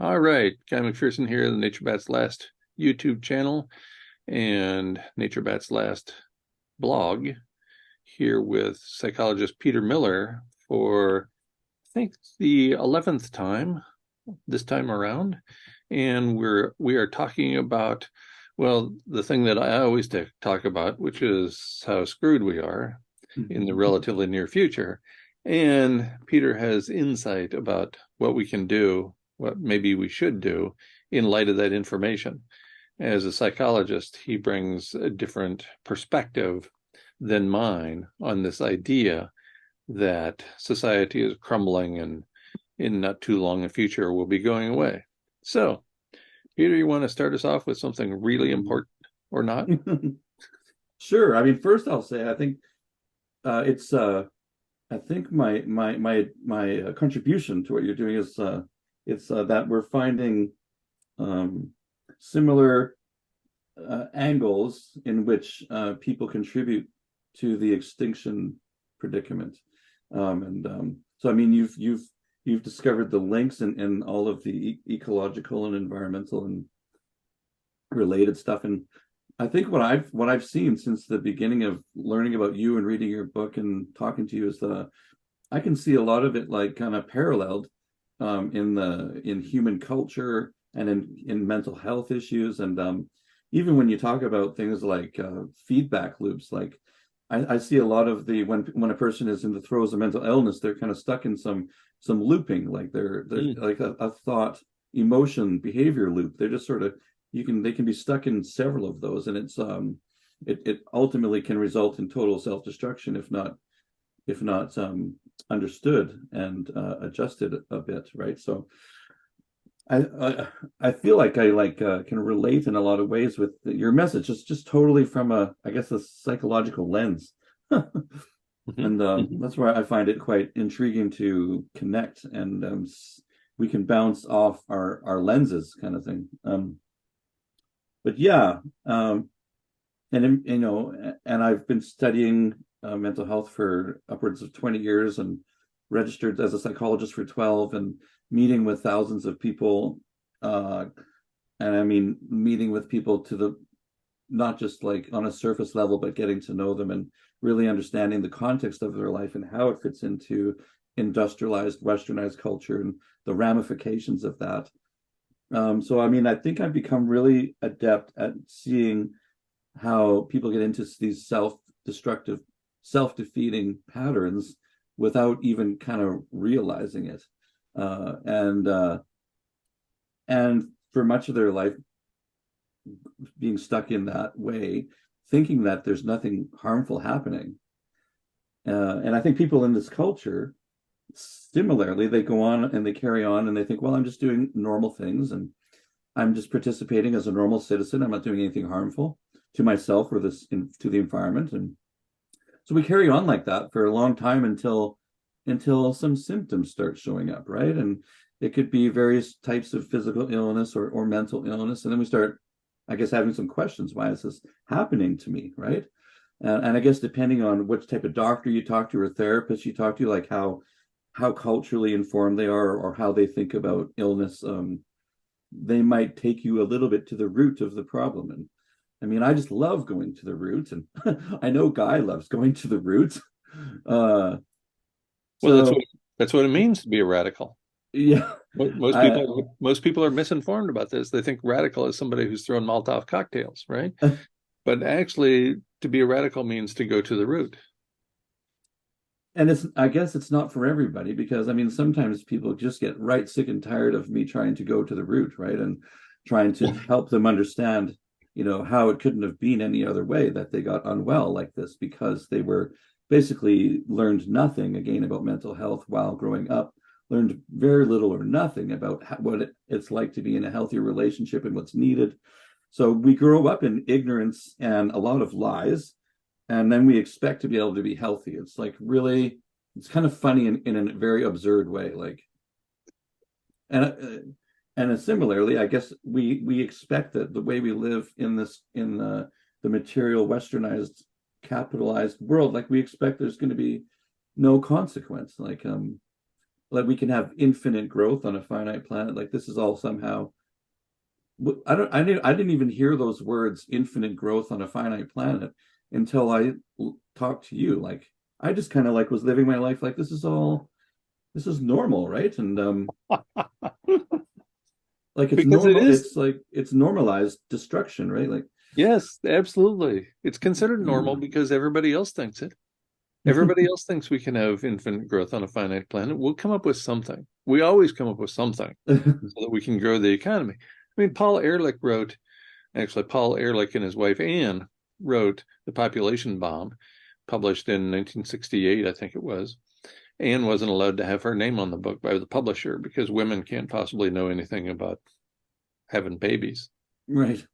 All right, Guy McPherson here, the Nature Bat's Last YouTube channel and Nature Bat's Last blog, here with psychologist Peter Miller for, I think, the 11th time this time around. And we are talking about, well, the thing that I always talk about, which is how screwed we are in the relatively near future. And Peter has insight about what we can do, what maybe we should do in light of that information. As a psychologist, he brings a different perspective than mine on this idea that society is crumbling and in not too long a future will be going away. So, Peter, you want to start us off with something really important or not? Sure. I mean, first I'll say I think it's I think my contribution to what you're doing is it's that we're finding similar angles in which people contribute to the extinction predicament. So I mean, you've discovered the links in all of the ecological and environmental and related stuff. And I think what I've seen since the beginning of learning about you and reading your book and talking to you is that I can see a lot of it like kind of paralleled in human culture and in mental health issues. And even when you talk about things like feedback loops, like I see a lot of the when a person is in the throes of mental illness, they're kind of stuck in some looping, like they're like a thought, emotion, behavior loop. They're just sort of they can be stuck in several of those, and it ultimately can result in total self-destruction if not understood and adjusted a bit, right? So I feel like I can relate in a lot of ways with your message. It's just totally from a psychological lens, and that's why I find it quite intriguing to connect, and we can bounce off our lenses, kind of thing. But yeah, and and I've been studying mental health for upwards of 20 years and registered as a psychologist for 12 and meeting with thousands of people. And I mean, meeting with people to the not just like on a surface level, but getting to know them and really understanding the context of their life and how it fits into industrialized, westernized culture and the ramifications of that. So, I mean, I think I've become really adept at seeing how people get into these self-destructive, self-defeating patterns without even kind of realizing it. And for much of their life, being stuck in that way, thinking that there's nothing harmful happening. And I think people in this culture, similarly, they go on and they carry on and they think, well, I'm just doing normal things and I'm just participating as a normal citizen. I'm not doing anything harmful to myself or to the environment. And so we carry on like that for a long time until some symptoms start showing up, right? And it could be various types of physical illness or mental illness. And then we start, I guess, having some questions. Why is this happening to me, right? And I guess depending on which type of doctor you talk to or therapist you talk to, like how culturally informed they are or how they think about illness, they might take you a little bit to the root of the problem. And I mean, I just love going to the root, and I know Guy loves going to the root. Well, So that's what it means to be a radical. yeah, I, Most people are misinformed about this. They think radical is somebody who's thrown Molotov cocktails, right? But actually, to be a radical means to go to the root. and I guess it's not for everybody, because I mean, sometimes people just get right sick and tired of me trying to go to the root, right? And trying to help them understand, how it couldn't have been any other way that they got unwell like this, because they were basically learned nothing again about mental health while growing up, learned very little or nothing about what it's like to be in a healthy relationship and what's needed. So we grow up in ignorance and a lot of lies, and then we expect to be able to be healthy. It's like really, it's kind of funny in a very absurd way. Like, and similarly, I guess we expect that the way we live in the material, westernized, capitalized world, like we expect there's going to be no consequence. Like like we can have infinite growth on a finite planet. Like this is all somehow. I didn't even hear those words, infinite growth on a finite planet, until I talked to you. Like I just kind of like was living my life like this is normal, right? And like it's Because it normal. is. It's like it's normalized destruction, right? Like Yes, absolutely. It's considered normal because everybody else thinks it. Everybody else thinks we can have infinite growth on a finite planet. We'll come up with something. We always come up with something so that we can grow the economy. I mean, Paul Ehrlich and his wife Anne wrote The Population Bomb, published in 1968, I think it was. Anne wasn't allowed to have her name on the book by the publisher because women can't possibly know anything about having babies. right.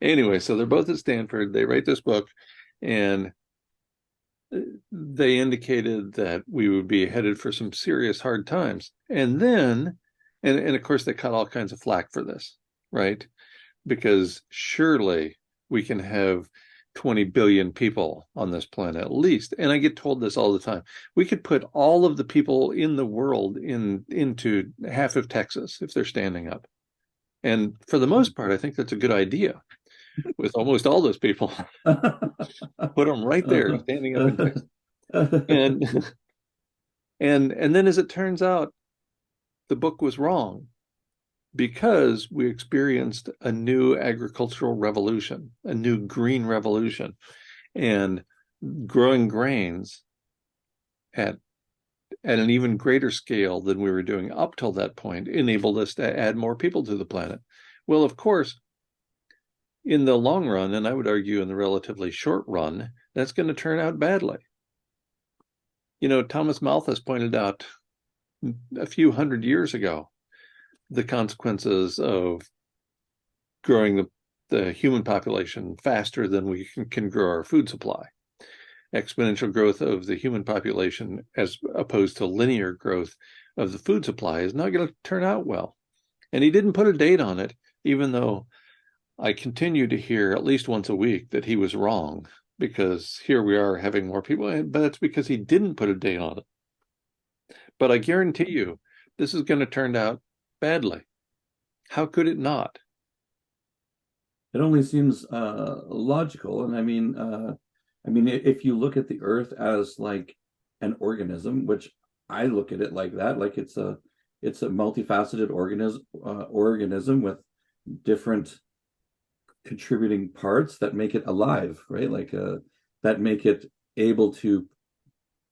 Anyway, so they're both at Stanford. They write this book, and they indicated that we would be headed for some serious hard times. And then, and of course, they cut all kinds of flack for this, right? Because surely we can have 20 billion people on this planet at least. And I get told this all the time. We could put all of the people in the world into half of Texas if they're standing up. And for the most part, I think that's a good idea with almost all those people. Put them right there, standing up in Texas. And and then as it turns out, the book was wrong because we experienced a new agricultural revolution, a new green revolution, and growing grains at an even greater scale than we were doing up till that point enabled us to add more people to the planet. Well, of course, in the long run, and I would argue in the relatively short run, that's going to turn out badly. You know, Thomas Malthus pointed out a few hundred years ago the consequences of growing the human population faster than we can grow our food supply. Exponential growth of the human population as opposed to linear growth of the food supply is not going to turn out well. And he didn't put a date on it, even though I continue to hear at least once a week that he was wrong, because here we are having more people, but it's because he didn't put a date on it. But I guarantee you, this is going to turn out badly. How could it not? It only seems logical. And I mean, if you look at the Earth as like an organism, which I look at it like that, like it's a multifaceted organism with different contributing parts that make it alive, right? Like that make it able to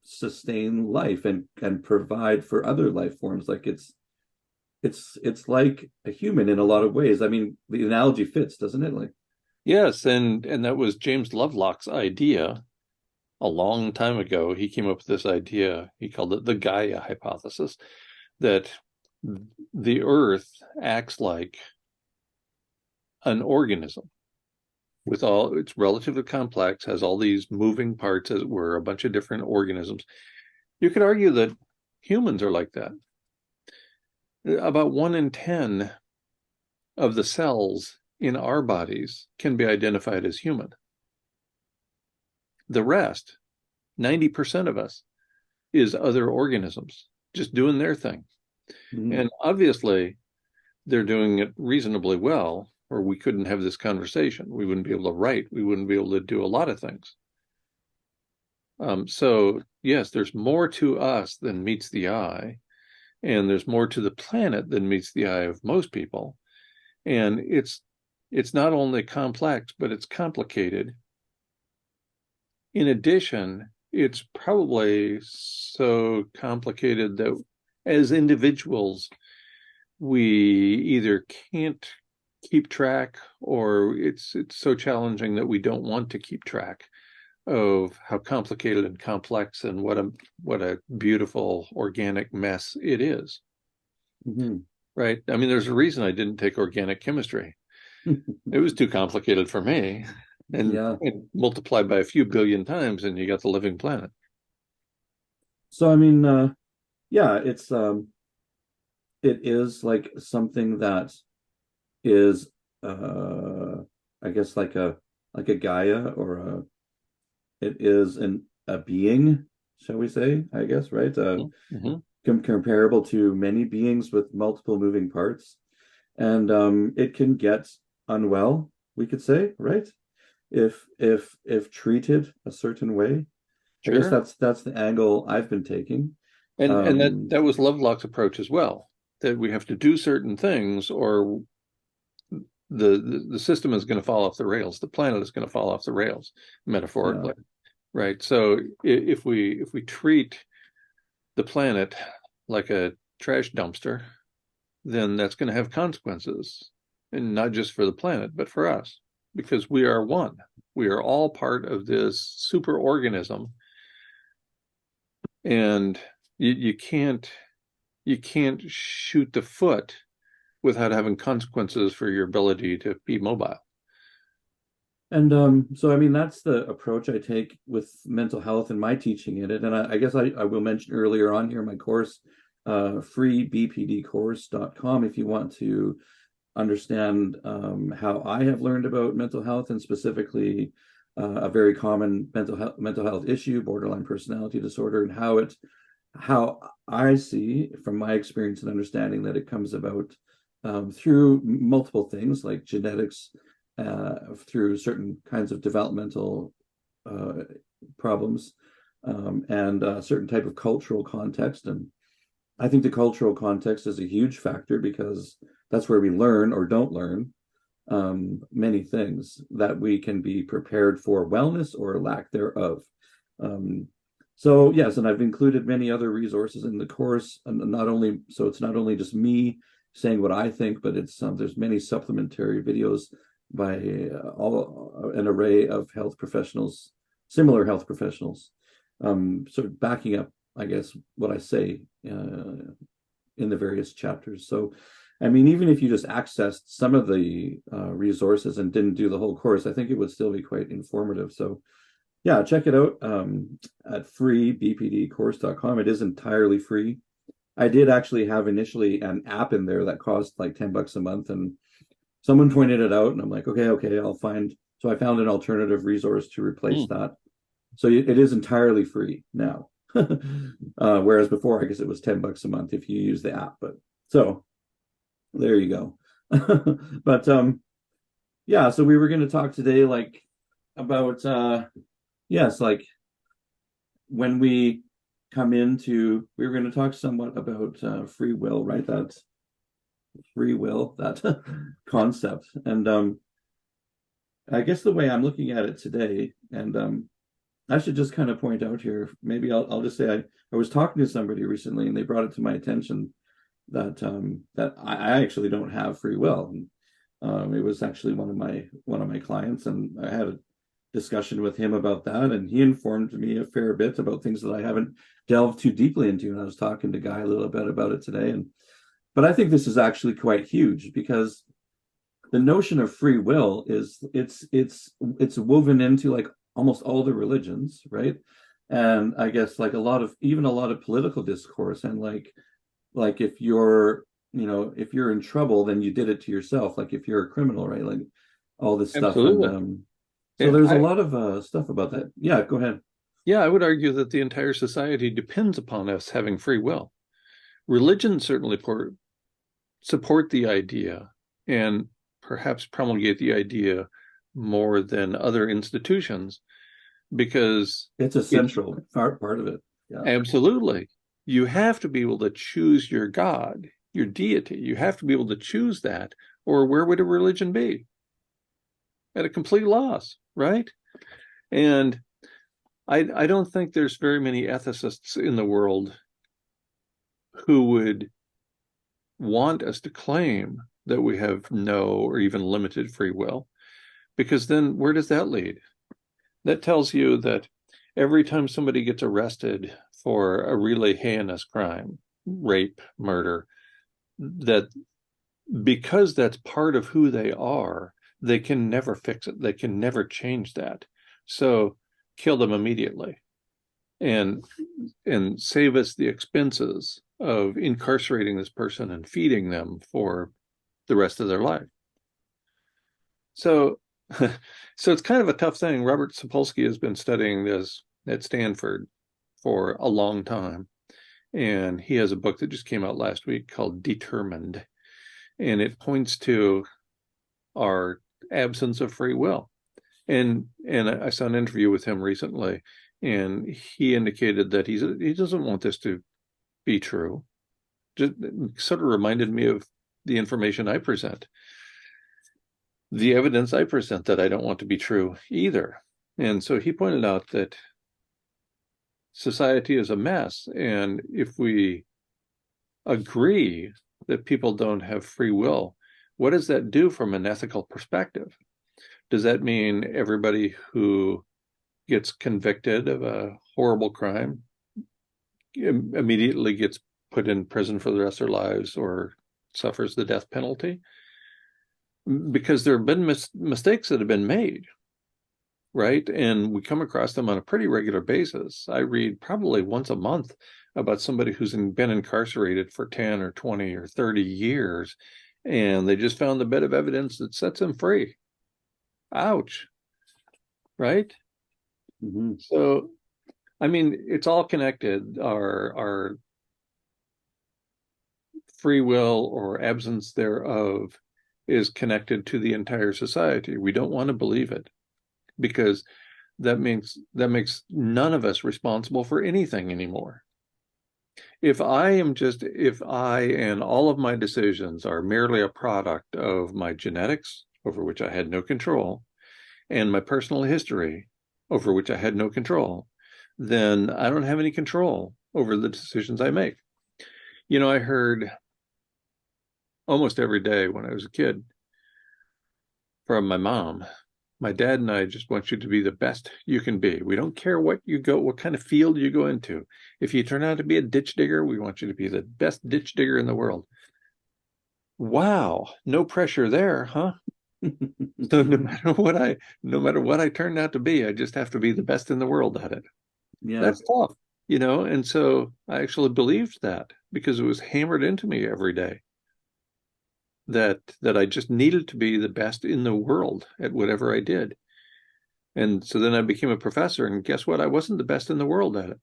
sustain life and provide for other life forms. Like it's like a human in a lot of ways. I mean, the analogy fits, doesn't it? Like, Yes, and that was James Lovelock's idea a long time ago. He came up with this idea. He called it the Gaia hypothesis, that the Earth acts like an organism with all it's relatively complex, has all these moving parts, as it were, a bunch of different organisms. You could argue that humans are like that. About 1 in 10 of the cells in our bodies can be identified as human. The rest, 90% of us, is other organisms just doing their thing. mm-hmm. And obviously, they're doing it reasonably well, or we couldn't have this conversation. We wouldn't be able to write. We wouldn't be able to do a lot of things. So, yes, there's more to us than meets the eye. And there's more to the planet than meets the eye of most people. And it's not only complex, but it's complicated. In addition, it's probably so complicated that as individuals, we either can't keep track or it's so challenging that we don't want to keep track of how complicated and complex and what a beautiful organic mess it is. Mm-hmm. Right? I mean, there's a reason I didn't take organic chemistry. It was too complicated for me. And, Yeah. and multiplied by a few billion times, and you got the living planet. So I mean, yeah, it is like something that is I guess like a Gaia or a it is a being shall we say, I guess, right? Mm-hmm. Comparable to many beings with multiple moving parts. And it can get unwell, we could say, right? If treated a certain way. I guess Sure. that's the angle I've been taking. And Um, that was Lovelock's approach as well, that we have to do certain things or the system is going to fall off the rails. The planet is going to fall off the rails, yeah. metaphorically, right? So if we treat the planet like a trash dumpster, then that's going to have consequences, and not just for the planet, but for us, because we are one. We are all part of this super organism, and you can't shoot the foot without having consequences for your ability to be mobile. And so I mean that's the approach I take with mental health and my teaching in it. And I guess I will mention earlier on here my course, freebpdcourse.com, if you want to understand how I have learned about mental health and specifically a very common mental health issue, borderline personality disorder, and how I see from my experience and understanding that it comes about through multiple things like genetics, through certain kinds of developmental uh, problems, and a certain type of cultural context. And I think the cultural context is a huge factor because that's where we learn or don't learn many things that we can be prepared for wellness or lack thereof. Um, so yes, and I've included many other resources in the course, and not only so it's not only just me saying what I think, but it's there's many supplementary videos by all an array of health professionals, similar health professionals, sort of backing up, I guess, what I say in the various chapters. So, I mean, even if you just accessed some of the resources and didn't do the whole course, I think it would still be quite informative. So, yeah, check it out at freebpdcourse.com. It is entirely free. I did actually have initially an app in there that cost like $10 a month, and someone pointed it out, and I'm like, okay, I'll find. So I found an alternative resource to replace Hmm. that. So it is entirely free now. Whereas before, I guess it was $10 a month if you use the app. But so there you go. But yeah, so we were going to talk today like about yes, like when we come into, we were going to talk somewhat about free will, right? That free will, that concept. And I guess the way I'm looking at it today, and I should just kind of point out here, maybe I'll just say I was talking to somebody recently and they brought it to my attention that that I actually don't have free will. And, it was actually one of my clients, and I had a discussion with him about that, and he informed me a fair bit about things that I haven't delved too deeply into. And I was talking to Guy a little bit about it today, and but I think this is actually quite huge because the notion of free will is it's woven into like almost all the religions, right? And I guess like a lot of even a lot of political discourse, and like if you're if you're in trouble then you did it to yourself, like if you're a criminal, right? Like all this stuff. And Absolutely. so there's a I lot of stuff about that. Yeah, go ahead. Yeah, I would argue that the entire society depends upon us having free will. Religion certainly support the idea and perhaps promulgate the idea more than other institutions because It's a it's central part of it. Yeah. absolutely, you have to be able to choose your God, your deity. You have to be able to choose that, or where would a religion be? At a complete loss, right? And I don't think there's very many ethicists in the world who would want us to claim that we have no or even limited free will, because then where does that lead? That tells you that every time somebody gets arrested for a really heinous crime, rape, murder, that because that's part of who they are, they can never fix it. They can never change that. So kill them immediately and save us the expenses of incarcerating this person and feeding them for the rest of their life. So, so it's kind of a tough thing. Robert Sapolsky has been studying this at Stanford for a long time. And he has a book that just came out last week called Determined. And it points to our absence of free will. And I saw an interview with him recently, and he indicated that he doesn't want this to be true. Just sort of reminded me of the information I present, the evidence I present that I don't want to be true either. And so he pointed out that society is a mess, and if we agree that people don't have free will, what does that do from an ethical perspective? Does that mean everybody who gets convicted of a horrible crime immediately gets put in prison for the rest of their lives or suffers the death penalty? Because there have been mistakes that have been made, right? And we come across them on a pretty regular basis. I read probably once a month about somebody who's been incarcerated for 10 or 20 or 30 years, and they just found the bit of evidence that sets them free. Ouch. Right? Mm-hmm. So, I mean, it's all connected. Our free will or absence thereof is connected to the entire society. We don't want to believe it, because that makes none of us responsible for anything anymore. If I and all of my decisions are merely a product of my genetics, over which I had no control, and my personal history, over which I had no control, then I don't have any control over the decisions I make. You know, I heard almost every day when I was a kid from my mom, my dad and I just want you to be the best you can be. We don't care what kind of field you go into. If you turn out to be a ditch digger, we want you to be the best ditch digger in the world. Wow, no pressure there, huh? So no matter what I turned out to be, I just have to be the best in the world at it. Yeah. That's tough, you know? And so I actually believed that, because it was hammered into me every day that I just needed to be the best in the world at whatever I did. And so then I became a professor, and guess what? I wasn't the best in the world at it.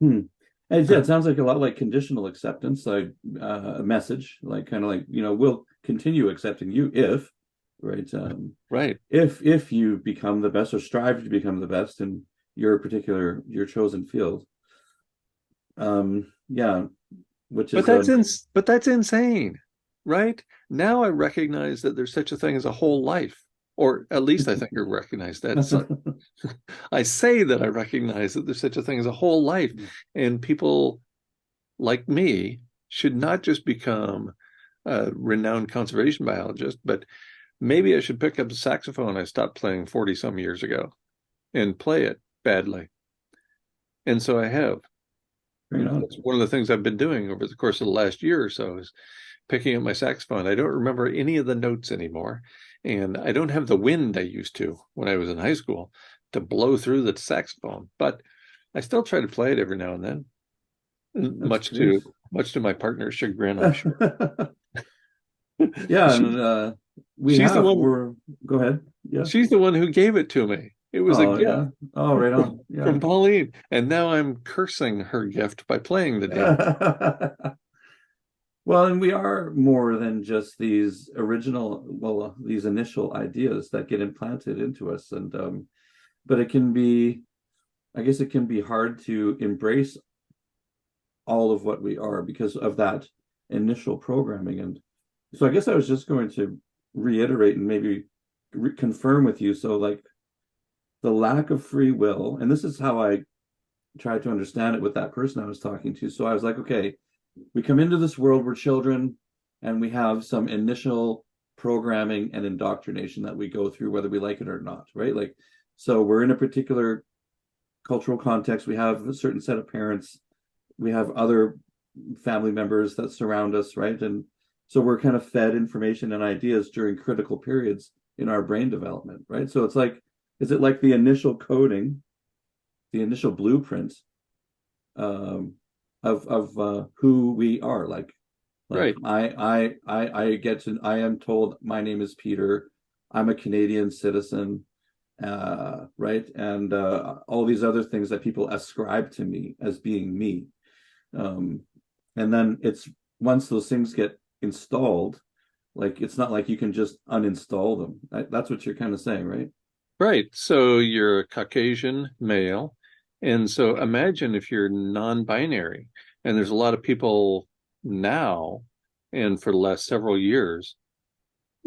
And yeah, it sounds like a lot like conditional acceptance, like a message, like kind of like, we'll continue accepting you if, right? Right. If you become the best or strive to become the best in your chosen field. Yeah, which is but that's insane, right? Now I recognize that there's such a thing as a whole life, or at least I think I recognize that. So I say that I recognize that there's such a thing as a whole life, and people like me should not just become a renowned conservation biologist, but maybe I should pick up the saxophone I stopped playing 40 some years ago and play it badly. And so I have. That's one of the things I've been doing over the course of the last year or so, is picking up my saxophone. I don't remember any of the notes anymore, and I don't have the wind I used to when I was in high school to blow through the saxophone, but I still try to play it every now and then, much to my partner's chagrin, I'm sure. Yeah, and go ahead. Yeah, she's the one who gave it to me. It was a gift. Yeah. Oh, right on. Yeah. From Pauline, and now I'm cursing her gift by playing the damn. Well, and we are more than just these these initial ideas that get implanted into us, and but it can be hard to embrace all of what we are because of that initial programming. And so I guess I was just going to reiterate and maybe confirm with you. So like the lack of free will, and this is how I tried to understand it with that person I was talking to. So I was like, okay, we come into this world, we're children, and we have some initial programming and indoctrination that we go through, whether we like it or not, right? Like, so we're in a particular cultural context, we have a certain set of parents, we have other family members that surround us, right? And so we're kind of fed information and ideas during critical periods in our brain development, right? So it's like, is it like the initial coding, the initial blueprint of who we are? Like Right. I am told my name is Peter. I'm a Canadian citizen. right? And all these other things that people ascribe to me as being me. Um, and then it's once those things get installed, like it's not like you can just uninstall them. That's what you're kind of saying, right? Right. So you're a Caucasian male. And so imagine if you're non-binary, and there's a lot of people now and for the last several years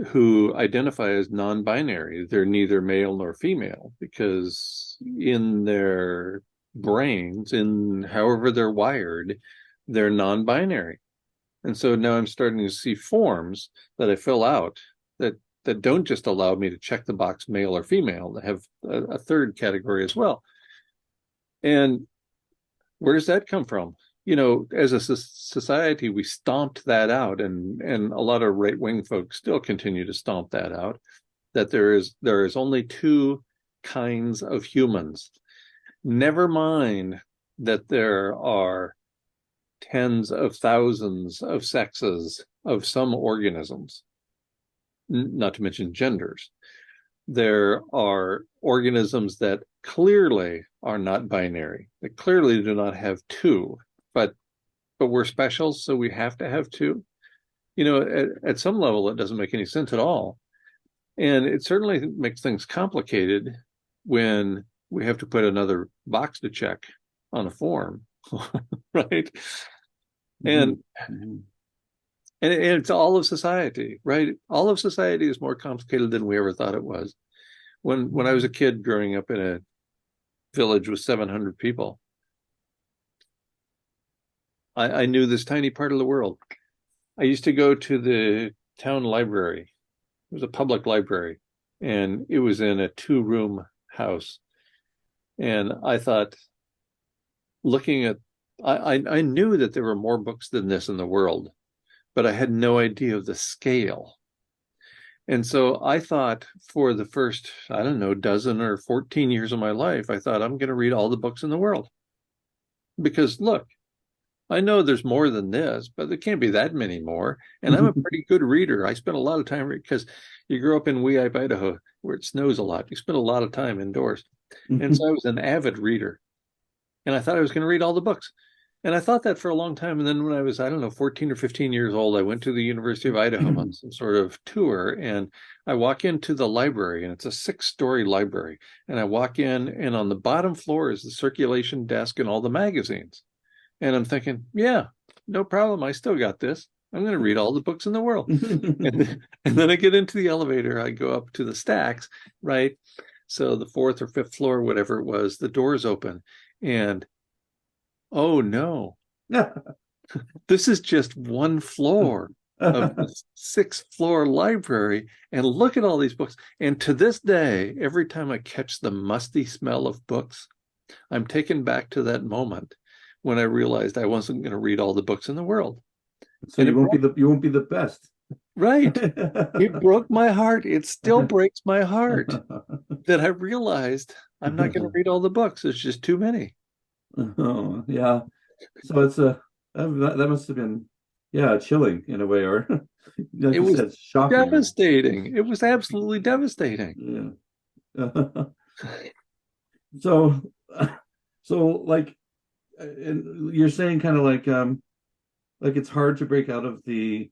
who identify as non-binary. They're neither male nor female because in their brains, in however they're wired, they're non-binary. And so now I'm starting to see forms that I fill out that don't just allow me to check the box male or female, that have a third category as well. And where does that come from? As a society, we stomped that out, and a lot of right-wing folks still continue to stomp that out, that there is only two kinds of humans. Never mind that there are tens of thousands of sexes of some organisms, not to mention genders. There are organisms that clearly are not binary, that clearly do not have two, but we're special, so we have to have two. At some level, it doesn't make any sense at all. And it certainly makes things complicated when we have to put another box to check on a form, right? And Mm-hmm. and it's all of society, right? All of society is more complicated than we ever thought it was. When I was a kid growing up in a village with 700 people, I knew this tiny part of the world. I used to go to the town library. It was a public library, and it was in a 2-room house. And I thought, looking at, I knew that there were more books than this in the world, but I had no idea of the scale. And so I thought for the first, I don't know, dozen or 14 years of my life, I thought I'm going to read all the books in the world. Because look, I know there's more than this, but there can't be that many more. And I'm a pretty good reader. I spend a lot of time because you grow up in Weehite, Idaho, where it snows a lot. You spend a lot of time indoors. And so I was an avid reader. And I thought I was going to read all the books. And I thought that for a long time. And then when I was, I don't know, 14 or 15 years old, I went to the University of Idaho on some sort of tour. And I walk into the library, and it's a 6-story library. And I walk in, and on the bottom floor is the circulation desk and all the magazines. And I'm thinking, yeah, no problem. I still got this. I'm going to read all the books in the world. and then I get into the elevator. I go up to the stacks, right? So the 4th or 5th floor, whatever it was, the doors open. And oh no, this is just one floor of the 6th-floor library. And look at all these books. And to this day, every time I catch the musty smell of books, I'm taken back to that moment when I realized I wasn't going to read all the books in the world. So you won't be the best. Right. It broke my heart. It still breaks my heart that I realized I'm not going to read all the books. There's just too many. Oh, yeah. So it's that must have been, yeah, chilling in a way, or like It you was said, shocking. devastating. It was absolutely devastating. Yeah. So, like, and you're saying kind of like it's hard to break out of the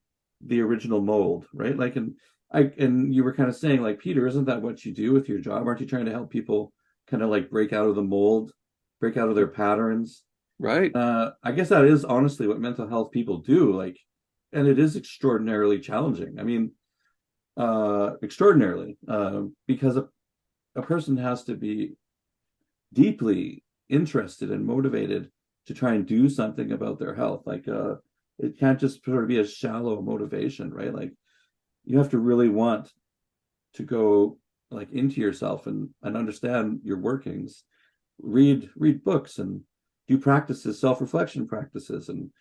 original mold, right? Like, and you were kind of saying, like, Peter, isn't that what you do with your job? Aren't you trying to help people kind of like break out of the mold, break out of their patterns? Right. I guess that is honestly what mental health people do. Like, and it is extraordinarily challenging. I mean, extraordinarily, because a person has to be deeply interested and motivated to try and do something about their health. Like, it can't just sort of be a shallow motivation, right? Like, you have to really want to go like into yourself and understand your workings, read books and do practices, self-reflection practices, and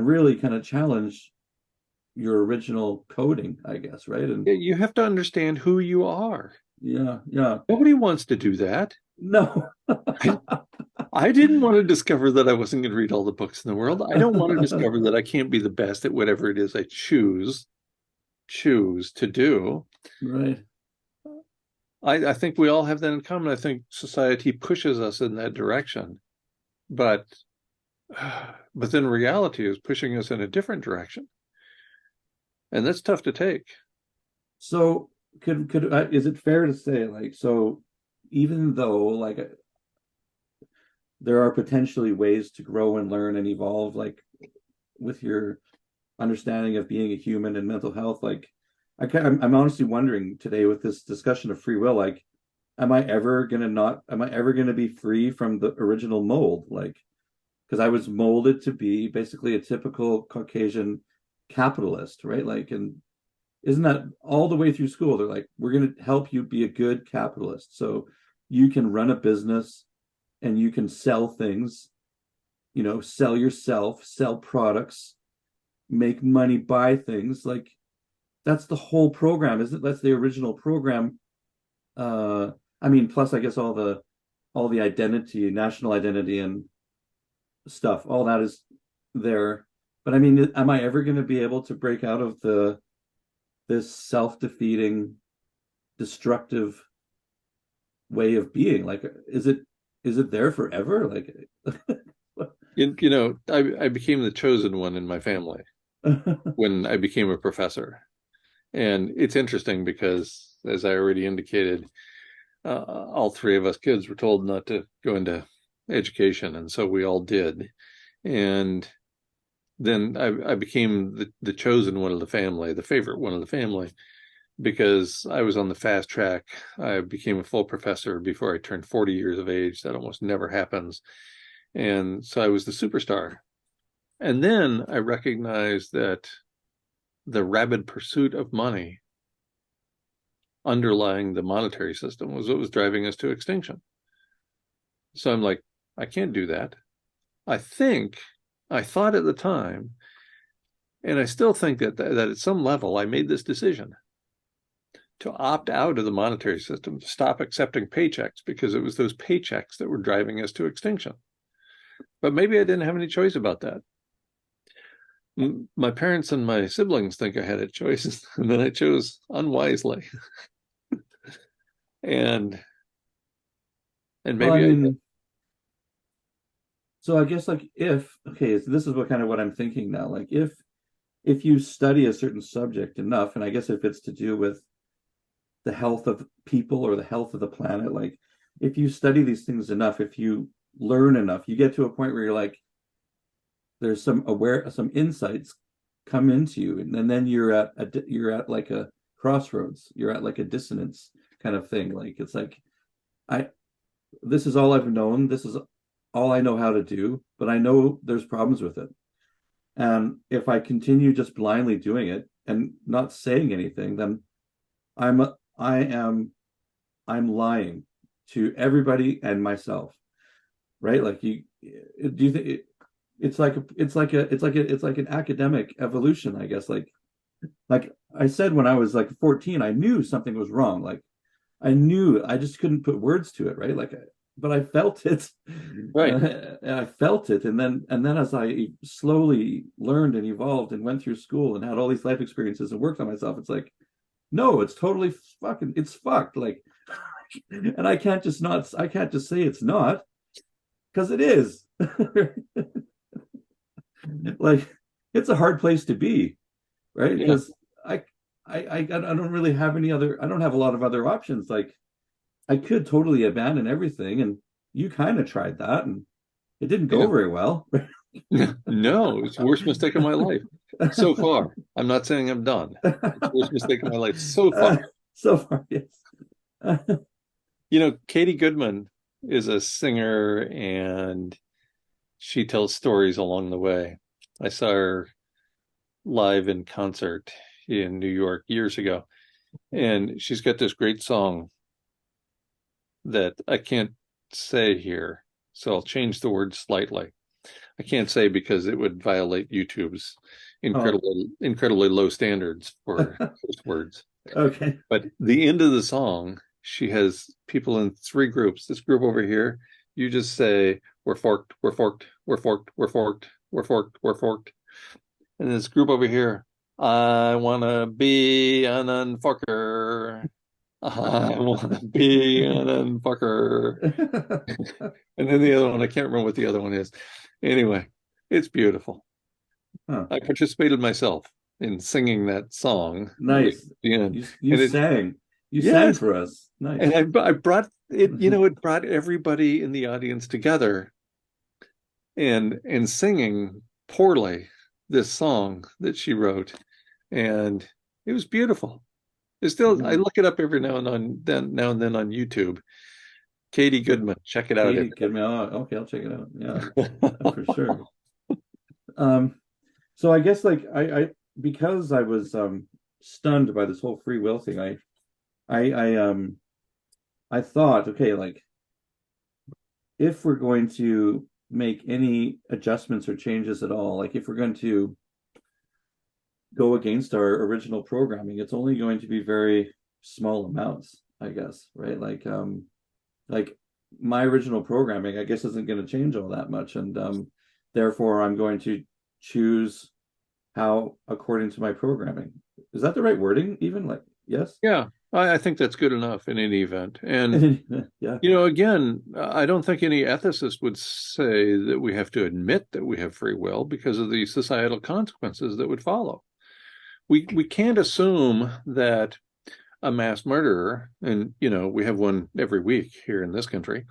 really kind of challenge your original coding, I guess, right? And You have to understand who you are. yeah. Nobody wants to do that. No. I didn't want to discover that I wasn't going to read all the books in the world. I don't want to discover that I can't be the best at whatever it is I choose to do. Right. I think we all have that in common. I think society pushes us in that direction, but but then reality is pushing us in a different direction, and that's tough to take. So could is it fair to say, like, so even though, like, there are potentially ways to grow and learn and evolve, like with your understanding of being a human and mental health, like I'm honestly wondering today with this discussion of free will, like, am I ever gonna be free from the original mold? Like, because I was molded to be basically a typical Caucasian capitalist, right? Like, and isn't that all the way through school? They're like, we're going to help you be a good capitalist. So you can run a business and you can sell things, sell yourself, sell products, make money, buy things. Like, that's the whole program, isn't it? That's the original program. Uh, I mean, plus I guess all the identity, national identity and stuff, all that is there. But I mean, am I ever going to be able to break out of this self-defeating, destructive way of being? Like, is it there forever? Like, I became the chosen one in my family when I became a professor. And it's interesting because, as I already indicated, all three of us kids were told not to go into education, and so we all did. And then I became the chosen one of the family, the favorite one of the family, because I was on the fast track. I became a full professor before I turned 40 years of age. That almost never happens. And so I was the superstar. And then I recognized that the rabid pursuit of money underlying the monetary system was what was driving us to extinction. So I'm like, I can't do that. I thought at the time, and I still think that at some level I made this decision to opt out of the monetary system, to stop accepting paychecks, because it was those paychecks that were driving us to extinction. But maybe I didn't have any choice about that. My parents and my siblings think I had a choice, and then I chose unwisely. and well, I maybe I did. mean, so I guess, like, if okay, so this is what I'm thinking now. Like, if you study a certain subject enough, and I guess if it's to do with the health of people or the health of the planet, like, if you study these things enough, if you learn enough, you get to a point where you're like, there's some insights come into you, and then you're at like a crossroads, you're at like a dissonance kind of thing. Like, it's like, I this is all I've known, this is all I know how to do, but I know there's problems with it. And if I continue just blindly doing it and not saying anything, then I'm I am I'm lying to everybody and myself, right? Like, do you think it's like an academic evolution, I guess. Like I said, when I was like 14, I knew something was wrong. Like, I just couldn't put words to it, right? Like, but I felt it. Right. I felt it, and then as I slowly learned and evolved and went through school and had all these life experiences and worked on myself, it's like, no, it's totally it's fucked. Like, and I can't just say it's not, because it is. Like, it's a hard place to be, right? Yeah. Because I don't really have I don't have a lot of other options. Like, I could totally abandon everything, and you kind of tried that, and it didn't go Yeah. very well. No, it's the worst mistake of my life so far. I'm not saying I'm done. It's the worst mistake of my life so far. So far, yes. Katie Goodman is a singer, and she tells stories along the way. I saw her live in concert in New York years ago, and she's got this great song that I can't say here, so I'll change the word slightly. I can't say because it would violate YouTube's Oh, incredibly low standards for first words. okay. But the end of the song, she has people in three groups. This group over here, you just say, we're forked, we're forked, we're forked, we're forked, we're forked, we're forked. And this group over here, I want to be an unforker. I want to be an unfucker. And then the other one, I can't remember what the other one is. Anyway, it's beautiful. Huh. I participated myself in singing that song right Nice. at the end. You And it, sang. You sang yes, for us. and Nice. I brought it, it brought everybody in the audience together and singing poorly this song that she wrote. And it was beautiful. It's still, I Mm. look it up every now and then on YouTube. Katie Goodman, check it out, Katie, get everybody. me out. Okay, I'll check it out. Yeah, for sure. Um, so I guess like because I was stunned by this whole free will thing, I I um I thought, okay, like if we're going to make any adjustments or changes at all, like if we're going to go against our original programming, it's only going to be very small amounts, I guess, right? Like my original programming, I guess, isn't going to change all that much, and therefore I'm going to choose how according to my programming. Is that the right wording? Even like yes? Yeah, I think that's good enough in any event. And, Yeah, again, I don't think any ethicist would say that we have to admit that we have free will because of the societal consequences that would follow. We can't assume that a mass murderer, and we have one every week here in this country.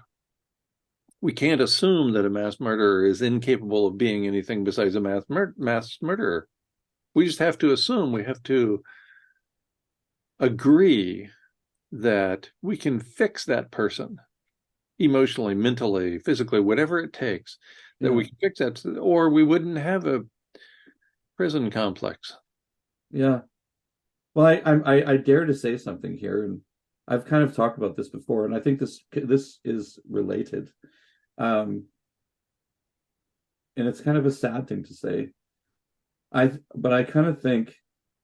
We can't assume that a mass murderer is incapable of being anything besides a mass murderer. We just have to assume, we have to agree that we can fix that person emotionally, mentally, physically, whatever it takes, that yeah, we can fix that, or we wouldn't have a prison complex. yeah. Well, I dare to say something here, and I've kind of talked about this before, and I think this is related. Um, and it's kind of a sad thing to say. But I kind of think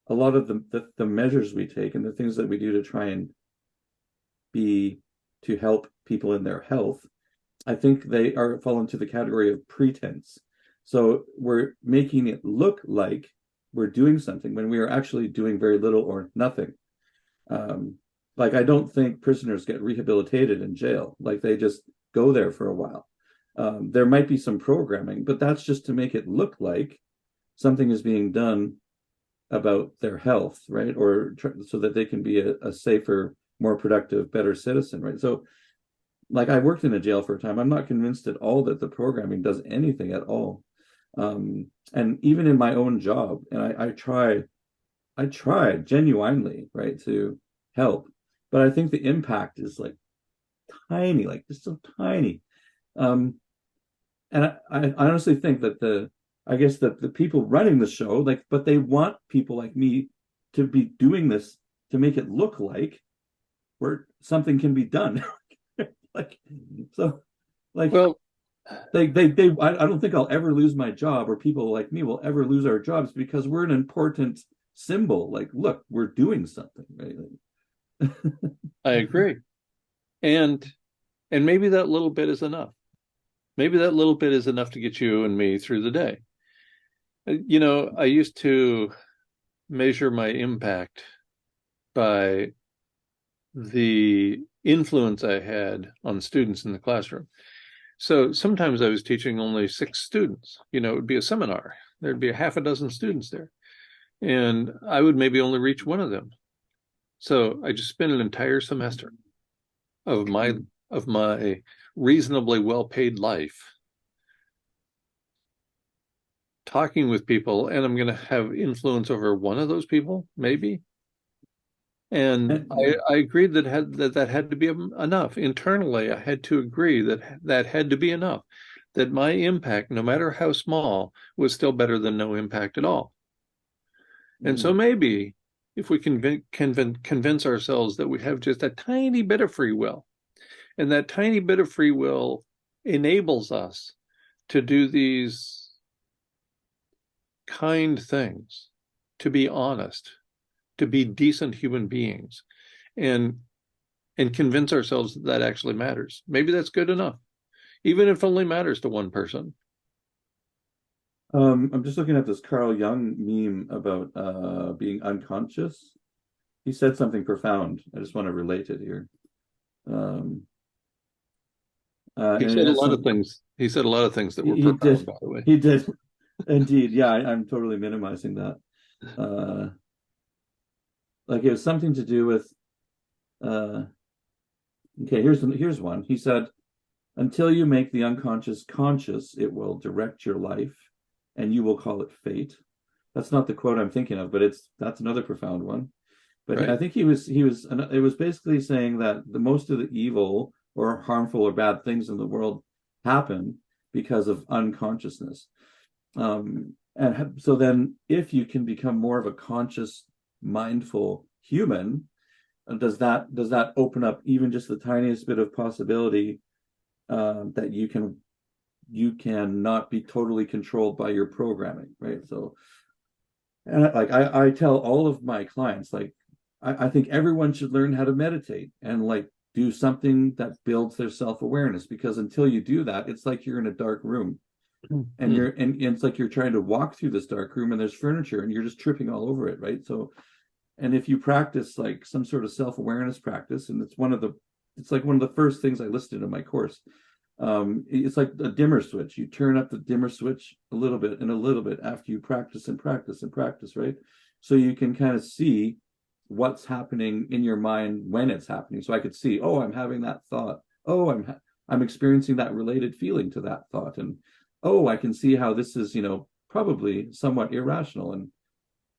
a lot of the measures we take and the things that we do to try and be to help people in their health, I think they are fall into the category of pretense. So we're making it look like we're doing something when we are actually doing very little or nothing. Um, like I don't think prisoners get rehabilitated in jail. Like they just go there for a while. There might be some programming, but that's just to make it look like something is being done about their health, right? Or so that they can be a safer, more productive, better citizen, right? So, like, I worked in a jail for a time. I'm not convinced at all that the programming does anything at all. And even in my own job, and I try genuinely, right, to help, but I think the impact is like tiny, like just so tiny. Um, and I honestly think that I guess that the people running the show, like, but they want people like me to be doing this to make it look like where something can be done. Like, so, like, Well, I don't think I'll ever lose my job, or people like me will ever lose our jobs because we're an important symbol. Like, look, we're doing something, right? Like, I agree. And maybe that little bit is enough. Maybe that little bit is enough to get you and me through the day. I used to measure my impact by the influence I had on students in the classroom. So sometimes I was teaching only 6 students. It would be a seminar. There'd be a half a dozen students there, and I would maybe only reach one of them. So I just spent an entire semester of my reasonably well-paid life talking with people, and I'm going to have influence over one of those people, maybe. And yeah, I agreed that had to be enough. Internally, I had to agree that had to be enough. That my impact, no matter how small, was still better than no impact at all. And so mm, maybe if we convince ourselves that we have just a tiny bit of free will, and that tiny bit of free will enables us to do these kind things, to be honest, to be decent human beings, and convince ourselves that that actually matters. Maybe that's good enough, even if it only matters to one person. I'm just looking at this Carl Jung meme about being unconscious. he said something profound. I just want to relate it here. He And said a it's lot of some things. He said a lot of things that were he profound, did by the way. he did indeed. Yeah, I'm totally minimizing that. Uh, like it was something to do with uh, okay, here's one. He said, until you make the unconscious conscious, it will direct your life, and you will call it fate. That's not the quote I'm thinking of, but that's another profound one. But I Right. think it was basically saying that the most of the evil or harmful or bad things in the world happen because of unconsciousness. And so then, if you can become more of a conscious, mindful human, does that open up even just the tiniest bit of possibility that you can not be totally controlled by your programming, right? So, and I tell all of my clients, like, I think everyone should learn how to meditate and like do something that builds their self-awareness, because until you do that, it's like you're in a dark room and Mm. and it's like you're trying to walk through this dark room and there's furniture and you're just tripping all over it, right? So, and if you practice like some sort of self-awareness practice, and it's like one of the first things I listed in my course. It's like a dimmer switch. You turn up the dimmer switch a little bit and a little bit after you practice and practice and practice, right? So you can kind of see what's happening in your mind when it's happening. So I could see, oh, I'm having that thought. Oh, I'm experiencing that related feeling to that thought, and oh, I can see how this is, probably somewhat irrational, and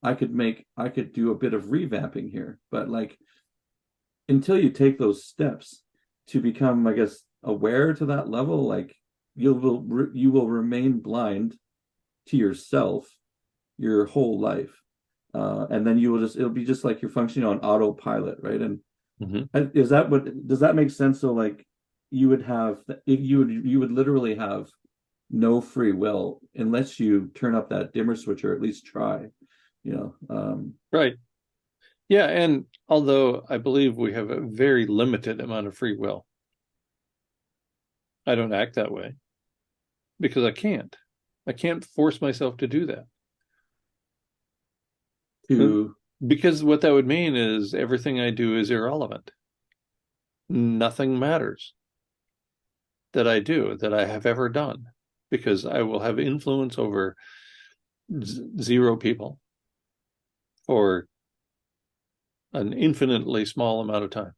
I could do a bit of revamping here. But like, until you take those steps to become, I guess, aware to that level, like you will remain blind to yourself your whole life, and then it'll be just like you're functioning on autopilot, right? And Mhm. is that what does that make sense? So like, you would literally have no free will unless you turn up that dimmer switch, or at least try, you know. Right. Yeah, and although I believe we have a very limited amount of free will, I don't act that way because I can't. I can't force myself to do that. To Because what that would mean is everything I do is irrelevant. Nothing matters that I do, that I have ever done, because I will have influence over zero people for an infinitely small amount of time.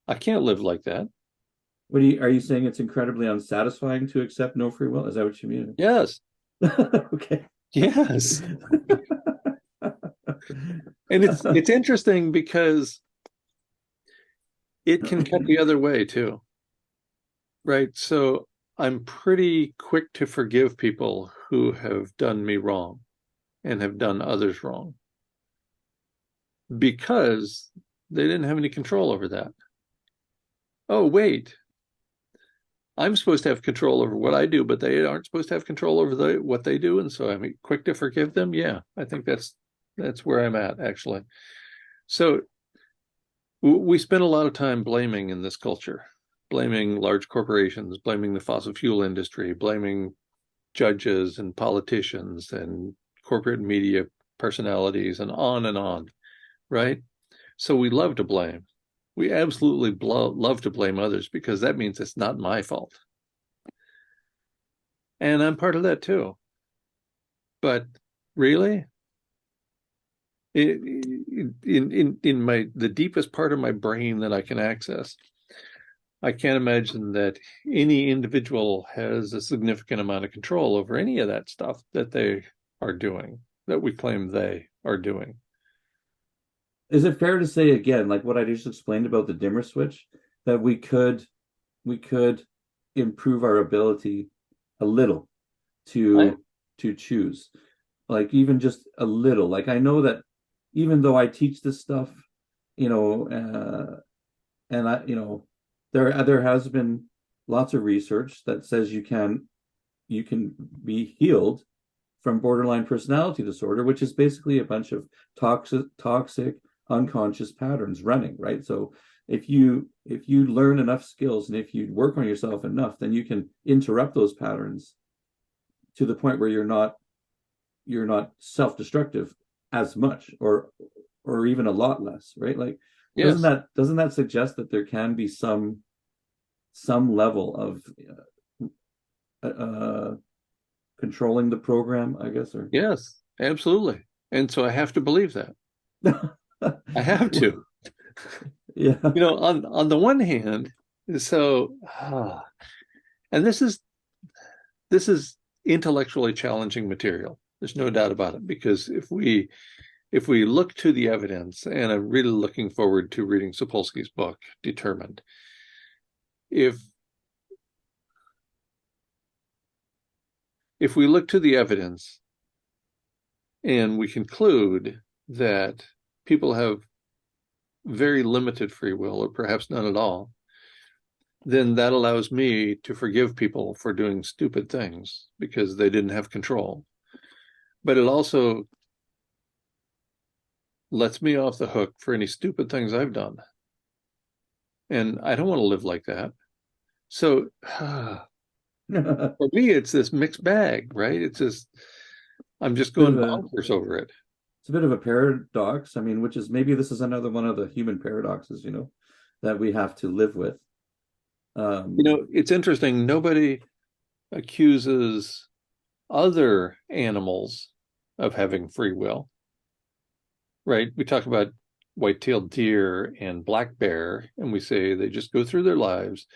I can't live like that. are you saying it's incredibly unsatisfying to accept no free will? Is that what you mean? Yes. Okay. Yes. And it's interesting because it can cut the other way too, right? So I'm pretty quick to forgive people who have done me wrong and have done others wrong because they didn't have any control over that. Oh, wait, I'm supposed to have control over what I do, but they aren't supposed to have control over what they do, and so I'm quick to forgive them. Yeah, I think that's where I'm at, actually. So we spend a lot of time blaming in this culture, blaming large corporations, blaming the fossil fuel industry, blaming judges and politicians and corporate media personalities and on, right? So we love to blame. We absolutely love to blame others because that means it's not my fault. And I'm part of that too. But really, in my the deepest part of my brain that I can access, I can't imagine that any individual has a significant amount of control over any of that stuff that they are doing, that we claim they are doing. Is it fair to say, again, like what I just explained about the dimmer switch, that we could improve our ability a little I, to choose, like even just a little? Like, I know that even though I teach this stuff, you know, and there has been lots of research that says you can be healed from borderline personality disorder, which is basically a bunch of toxic unconscious patterns running, right? So if you learn enough skills and if you work on yourself enough, then you can interrupt those patterns to the point where you're not self-destructive as much, or or even a lot less, right? Like, Yes. doesn't that suggest that there can be some level of uh, controlling the program, I guess, or Yes, absolutely. And so I have to believe that. I have to. yeah. On the one hand, so and this is intellectually challenging material. There's no doubt about it, because if we look to the evidence, and I'm really looking forward to reading Sapolsky's book, Determined. If we look to the evidence and we conclude that people have very limited free will, or perhaps none at all, then that allows me to forgive people for doing stupid things because they didn't have control. But it also lets me off the hook for any stupid things I've done. And I don't want to live like that. So for me, it's this mixed bag, right? I'm just going bonkers over it. It's a bit of a paradox. I mean, which is, maybe this is another one of the human paradoxes, that we have to live with. It's interesting. Nobody accuses other animals of having free will, right? We talk about white-tailed deer and black bear, and we say they just go through their lives.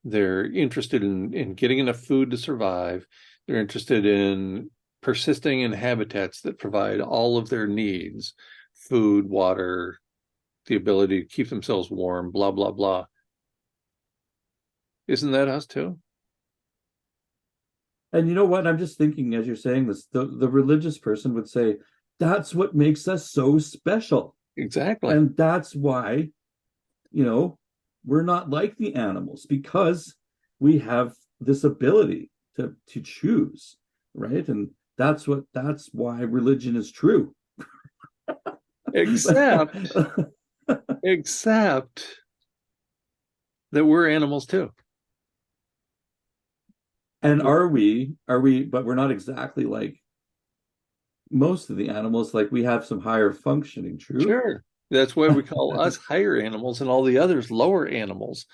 They're interested in getting enough food to survive. They're interested in persisting in habitats that provide all of their needs: food, water, the ability to keep themselves warm, blah, blah, blah. Isn't that us too? And you know what? I'm just thinking, as you're saying this, the religious person would say, that's what makes us so special. Exactly. And that's why, we're not like the animals, because we have this ability to choose, right? And that's why religion is true. Except that we're animals too. And are we, but we're not exactly like most of the animals. Like, we have some higher functioning, true? Sure. That's why we call us higher animals and all the others lower animals.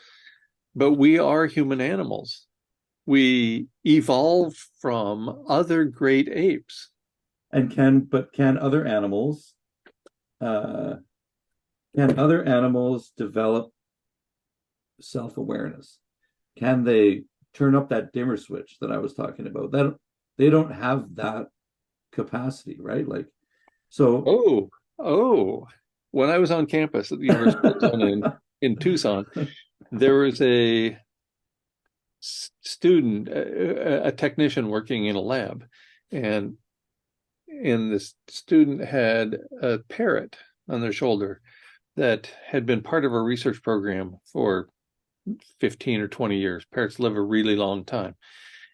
But we are human animals. We evolved from other great apes. And can other animals develop self-awareness? Can they turn up that dimmer switch that I was talking about? That they don't have that capacity, right? Like, so when I was on campus at the University of Arizona in Tucson, there was a student, a technician working in a lab, and this student had a parrot on their shoulder that had been part of a research program for 15 or 20 years. Parrots live a really long time.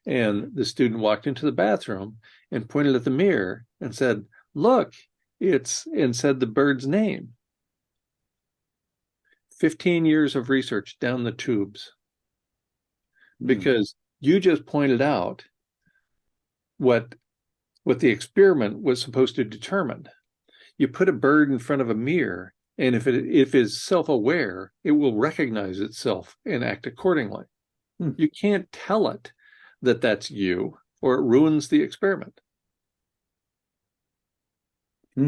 And the student walked into the bathroom and pointed at the mirror and said, "Look, and said the bird's name." 15 years of research down the tubes, because you just pointed out what the experiment was supposed to determine. You put a bird in front of a mirror, and if it's self-aware, it will recognize itself and act accordingly. You can't tell it that that's you, or it ruins the experiment.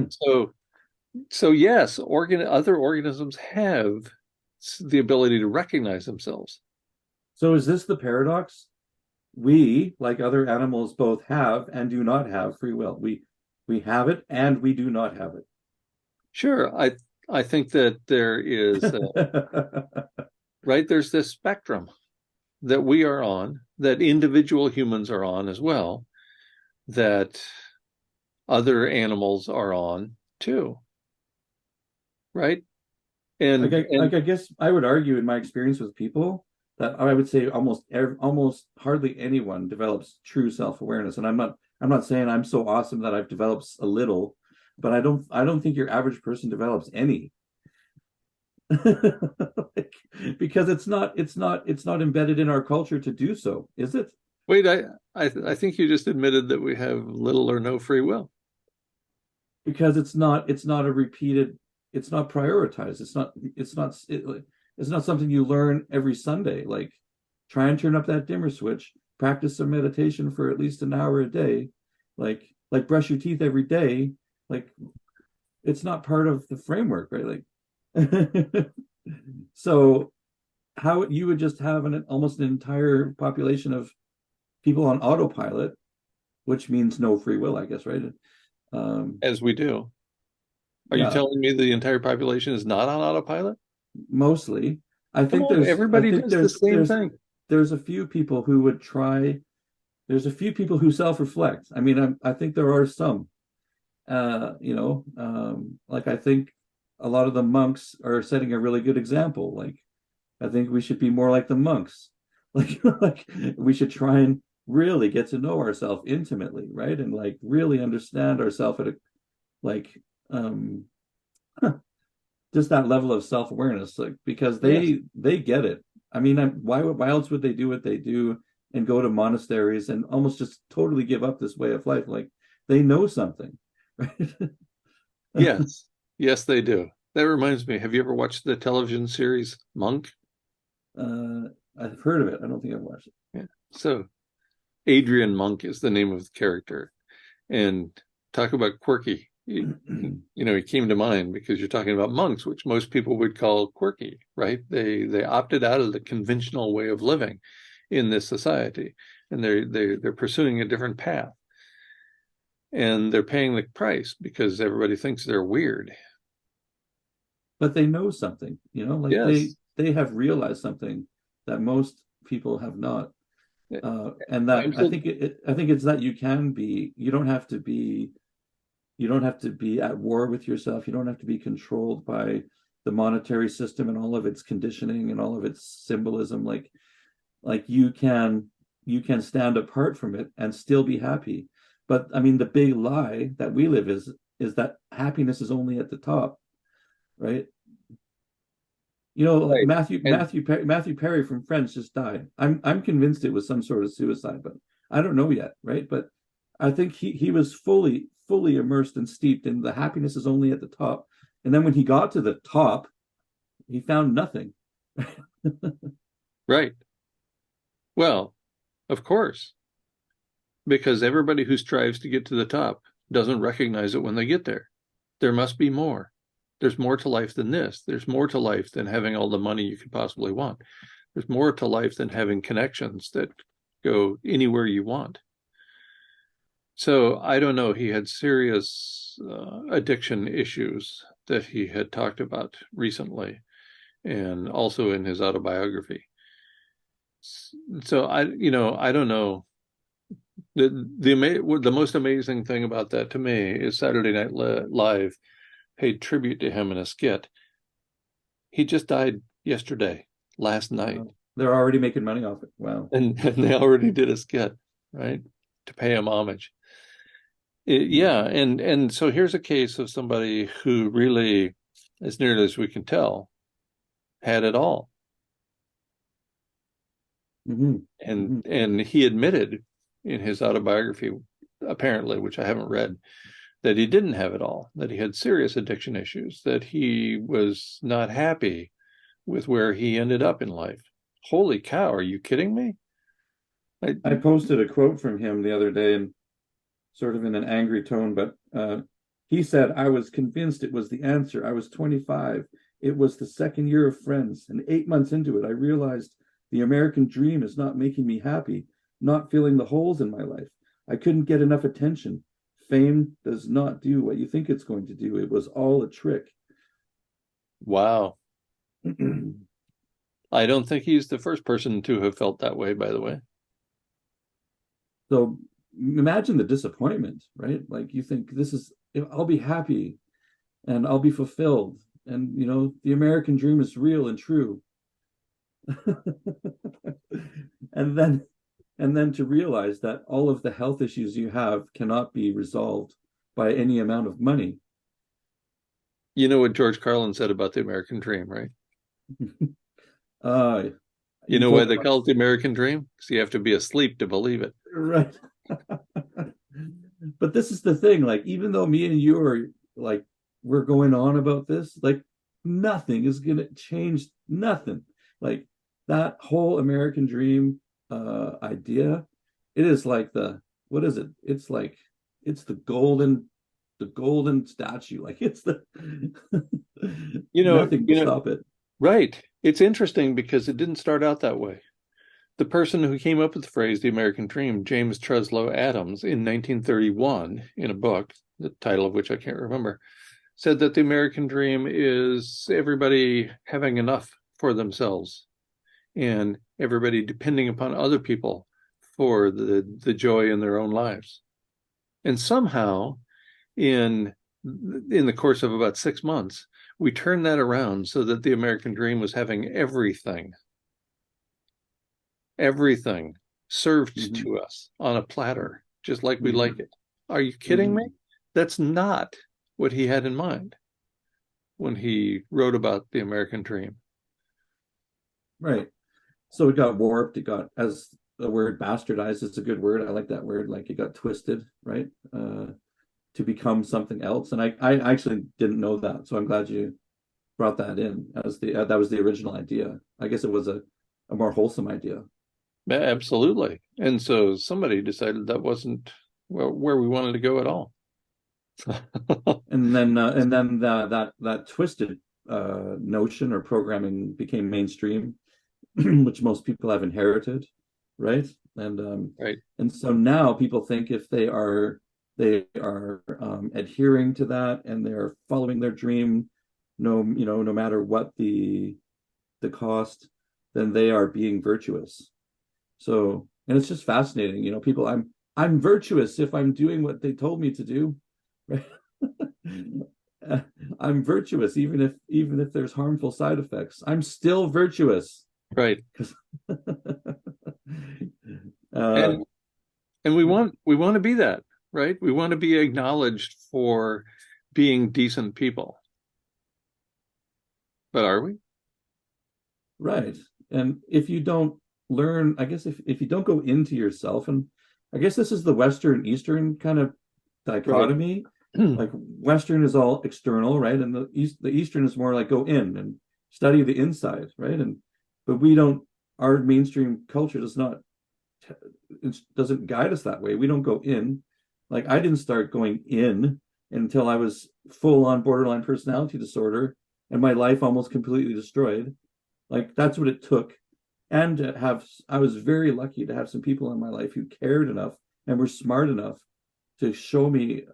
So yes, other organisms have the ability to recognize themselves. So is this the paradox? We, like other animals, both have and do not have free will. We have it and we do not have it. Sure, I think that there is right. There's this spectrum that we are on, that individual humans are on as well, that other animals are on too, right? And I guess I would argue, in my experience with people, that I would say almost hardly anyone develops true self-awareness. And I'm not saying I'm so awesome that I've developed a little, but I don't think your average person develops any. Because it's not embedded in our culture to do so, is it? Wait, I think you just admitted that we have little or no free will. Because it's not a repeated it's not prioritized. It's not something you learn every Sunday. Like, try and turn up that dimmer switch, practice some meditation for at least an hour a day, like brush your teeth every day. Like, it's not part of the framework, right? Like, so how you would just have almost an entire population of people on autopilot, which means no free will, I guess, right? As we do. Are you Yeah, telling me the entire population is not on autopilot? mostly. Come on, I everybody think does the same thing. there's a few people who would try. There's a few people who self-reflect. I mean, I think there are some. Like, I think a lot of the monks are setting a really good example. Like, I think we should be more like the monks. Like we should try and really get to know ourselves intimately, right? And like really understand ourselves at a like um just that level of self-awareness, like, because Yes. they get it. I mean, why else would they do what they do and go to monasteries and almost just totally give up this way of life? Like, they know something, right? Yes. Yes, they do. That reminds me, have you ever watched the television series Monk? uh, I've heard of it. I don't think I've watched it. Yeah. So Adrian Monk is the name of the character. And talk about quirky. He came to mind because you're talking about monks, which most people would call quirky, right? They opted out of the conventional way of living in this society, and they're pursuing a different path, and they're paying the price because everybody thinks they're weird. But they know something, like Yes. they have realized something that most people have not. And that I Absolutely. think I think it's that you don't have to be at war with yourself. You don't have to be controlled by the monetary system and all of its conditioning and all of its symbolism. Like you can stand apart from it and still be happy. But I mean, the big lie that we live is that happiness is only at the top, right? Like Right. And Matthew Perry from Friends just died. I'm convinced it was some sort of suicide, but I don't know yet, right? But I think he was fully immersed and steeped in the happiness is only at the top. And then when he got to the top, he found nothing. right. Well, of course, because everybody who strives to get to the top doesn't recognize it when they get there. There must be more. There's more to life than this. There's more to life than having all the money you could possibly want. There's more to life than having connections that go anywhere you want. So I don't know. He had serious addiction issues that he had talked about recently, and also in his autobiography. So I don't know. The most amazing thing about that to me is Saturday Night Live paid tribute to him in a skit. He just died yesterday, last night, They're already making money off it. Wow. and they already did a skit, right, to pay him homage. Yeah, and so here's a case of somebody who really, as nearly as we can tell, had it all. Mm-hmm. And Mm-hmm. and he admitted in his autobiography, apparently, which I haven't read, that he didn't have it all, that he had serious addiction issues, that he was not happy with where he ended up in life. Holy cow, are you kidding me? I, I posted a quote from him the other day, and sort of in an angry tone, but he said, I was convinced it was the answer. I was 25. It was the second year of Friends. And 8 months into it, I realized the American dream is not making me happy, not filling the holes in my life. I couldn't get enough attention. Fame does not do what you think it's going to do. It was all a trick. wow. I don't think he's the first person to have felt that way, by the way. So imagine the disappointment, right? Like, you think I'll be happy and I'll be fulfilled. And, the American dream is real and true. and then and then to realize that all of the health issues you have cannot be resolved by any amount of money. You know what George Carlin said about the American dream, right? uh You you know why told they call it the American dream? Because you have to be asleep to believe it. right. But this is the thing, like, even though me and you are like we're going on about this, like nothing is going to change, nothing. Like that whole American dream idea, it is like the, what is it? It's like, it's the golden statue. Like it's the, You know, nothing will stop it. right. It's interesting because it didn't start out that way. The person who came up with the phrase "the American Dream," James Treslow Adams, in 1931, in a book, the title of which I can't remember, said that the American dream is everybody having enough for themselves and everybody depending upon other people for the joy in their own lives. And somehow, in the course of about 6 months, we turned that around so that the American dream was having everything served Mm-hmm. to us on a platter, just like we Mm-hmm. like it. Are you kidding me? Mm-hmm. That's not what he had in mind when he wrote about the American dream. Right. So it got warped. It got, as the word bastardized is a good word. I like that word. Like it got twisted, right? To become something else. And I actually didn't know that. So I'm glad you brought that in as the, that was the original idea. I guess it was a more wholesome idea. Absolutely. And so somebody decided that wasn't where we wanted to go at all. And then that twisted notion or programming became mainstream, which most people have inherited, right? Right. And so now people think if they are adhering to that and they're following their dream, no matter what the cost, then they are being virtuous. So, and it's just fascinating, people. I'm virtuous if I'm doing what they told me to do, right? I'm virtuous even if there's harmful side effects. I'm still virtuous. Right. 'Cause uh, And we want to be that, right? We want to be acknowledged for being decent people. But are we? right. And if you don't learn, I guess if you don't go into yourself, and I guess this is the Western Eastern kind of Right. dichotomy. Like Western is all external, right? And the Eastern is more like go in and study the inside, right? And but we don't, our mainstream culture it doesn't guide us that way. We don't go in. Like I didn't start going in until I was full on borderline personality disorder and my life almost completely destroyed. Like that's what it took. And I was very lucky to have some people in my life who cared enough and were smart enough to show me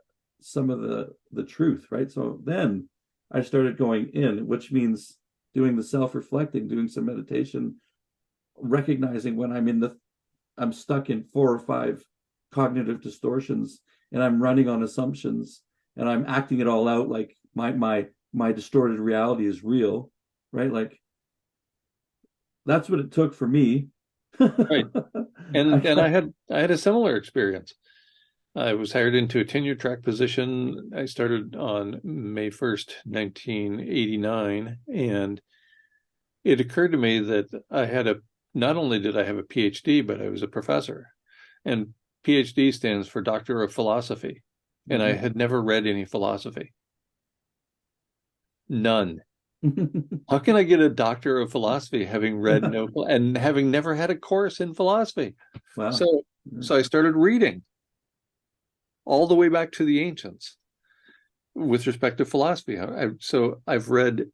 some of the truth, right? So then I started going in, which means doing the self-reflecting, doing some meditation, recognizing when I'm stuck in 4 or 5 cognitive distortions and I'm running on assumptions and I'm acting it all out like my distorted reality is real, right? Like that's what it took for me. Right. And I had a similar experience. I was hired into a tenure track position. I started on May 1st, 1989, and it occurred to me that not only did I have a PhD, but I was a professor. And PhD stands for Doctor of Philosophy. And I Mhm. had never read any philosophy. None. How can I get a Doctor of Philosophy having read no and having never had a course in philosophy? Wow. So so I started reading all the way back to the ancients with respect to philosophy. So I've read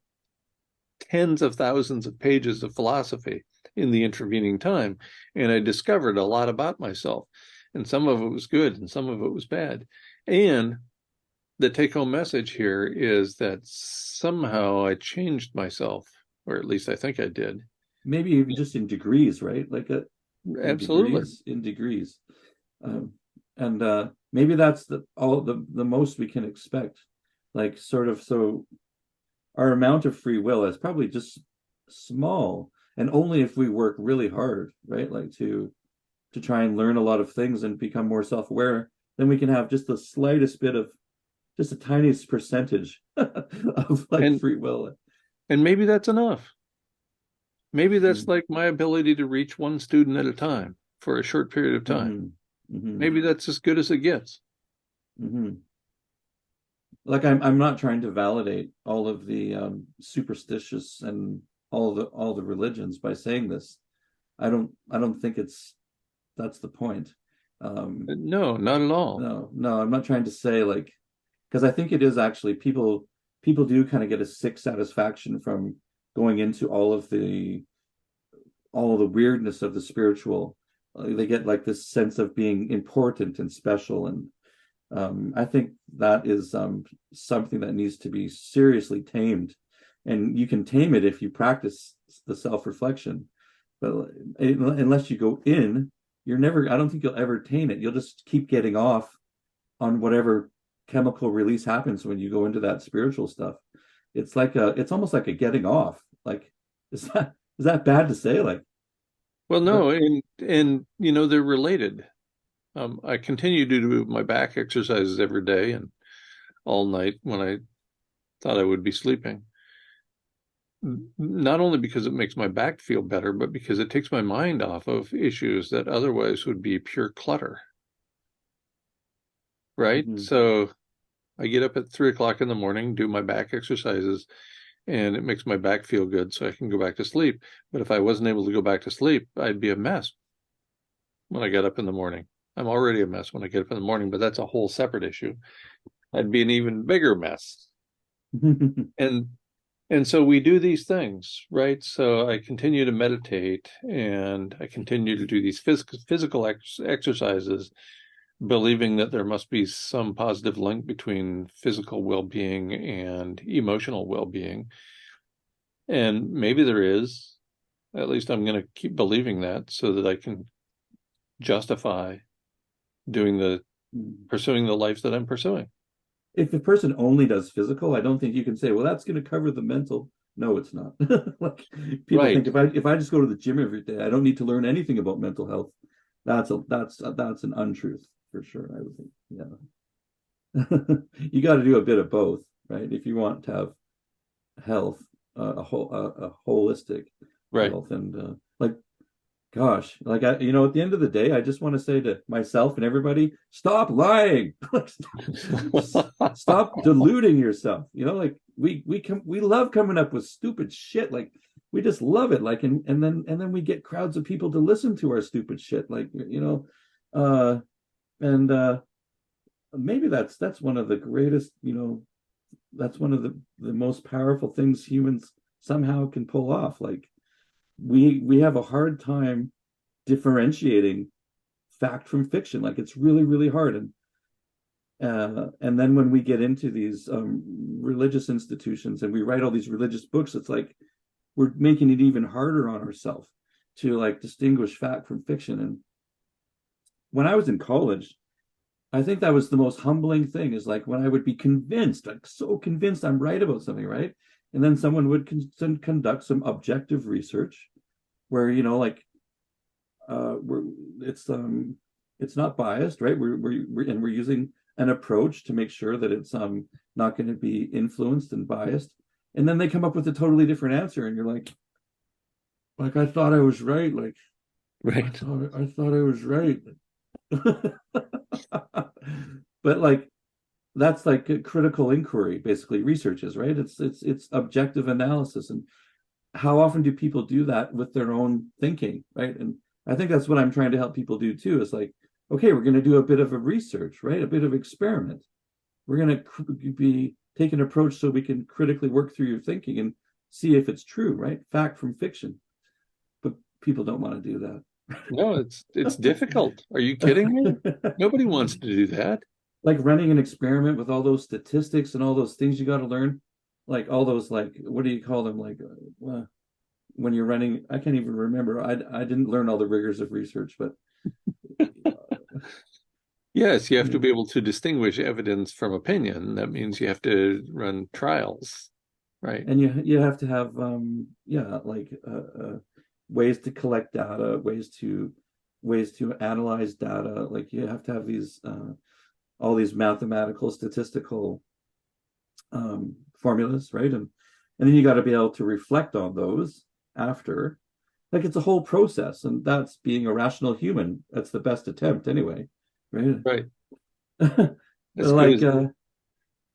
tens of thousands of pages of philosophy in the intervening time, and I discovered a lot about myself. And some of it was good and some of it was bad. And the take-home message here is that somehow I changed myself, or at least I think I did. Maybe even just in degrees, right? Like Absolutely. in degrees. And maybe that's the most we can expect. Like sort of, so our amount of free will is probably just small, and only if we work really hard, right? Like to try and learn a lot of things and become more self-aware, then we can have just the slightest bit of, just the tiniest percentage of like And free will. and maybe that's enough. Maybe that's Mm-hmm. like my ability to reach one student at a time for a short period of time. Mm-hmm. Maybe that's as good as it gets. Mm-hmm. like I'm not trying to validate all of the superstitious and all the religions by saying this. I don't think that's the point. Um, No, not at all. no, I'm not trying to say like, because I think it is actually people do kind of get a sick satisfaction from going into all of the weirdness of the spiritual. They get like this sense of being important and special, and I think that is something that needs to be seriously tamed. And you can tame it if you practice the self-reflection. But unless you go in, you're never, I don't think you'll ever tame it. You'll just keep getting off on whatever chemical release happens when you go into that spiritual stuff. It's almost like a getting off. Like, is that bad to say? Like, Well, but no, and they're related. I continue to do my back exercises every day and all night when I thought I would be sleeping. Not only because it makes my back feel better, but because it takes my mind off of issues that otherwise would be pure clutter, right? mhm. So I get up at 3 o'clock in the morning, do my back exercises, and it makes my back feel good so I can go back to sleep. But if I wasn't able to go back to sleep, I'd be a mess when I get up in the morning. I'm already a mess when I get up in the morning, but that's a whole separate issue. I'd be an even bigger mess. And and so we do these things, right? So I continue to meditate and I continue to do these physical exercises, believing that there must be some positive link between physical well-being and emotional well-being. And maybe there is. At least I'm going to keep believing that so that I can justify doing the pursuing the life that I'm pursuing. If the person only does physical, I don't think you can say, well, that's going to cover the mental. No, it's not. Like people think Right. if I just go to the gym every day, I don't need to learn anything about mental health. That's an untruth for sure. I would think, yeah. You got to do a bit of both, right? If you want to have health, a holistic Right. health, and like gosh, like at the end of the day, I just want to say to myself and everybody, stop lying. Stop deluding yourself. Like we love coming up with stupid shit. Like we just love it. Like and then we get crowds of people to listen to our stupid shit. Like and maybe that's one of the greatest. That's one of the most powerful things humans somehow can pull off. Like we have a hard time differentiating fact from fiction. Like it's really, really hard. And then when we get into these religious institutions and we write all these religious books, it's like we're making it even harder on ourselves to like distinguish fact from fiction. And when I was in college, I think that was the most humbling thing is like when I would be convinced, like so convinced I'm right about something, right? And then someone would conduct some objective research where, like we're it's not biased, right? We're using an approach to make sure that it's not going to be influenced and biased. And then they come up with a totally different answer, and you're like I thought I was right. Like Right. I thought I was right. But like that's like a critical inquiry, basically research is, right? It's objective analysis. And how often do people do that with their own thinking, right? And I think that's what I'm trying to help people do too. Is like, okay, we're going to do a bit of a research, right? A bit of experiment. We're going to be take an approach so we can critically work through your thinking and see if it's true, right? Fact from fiction. But people don't want to do that. No, it's difficult. Are you kidding me? Nobody wants to do that. Like running an experiment with all those statistics and all those things you got to learn, like all those like what do you call them? Like when you're running, I can't even remember. I didn't learn all the rigors of research, but Yes, you have to yeah, be able to distinguish evidence from opinion. That means you have to run trials, right? and you have to have like ways to collect data, ways to analyze data. Like you have to have these all these mathematical statistical formulas, right? And then you got to be able to reflect on those after. Like it's a whole process, and that's being a rational human. That's the best attempt, anyway, right? Right. As good Like as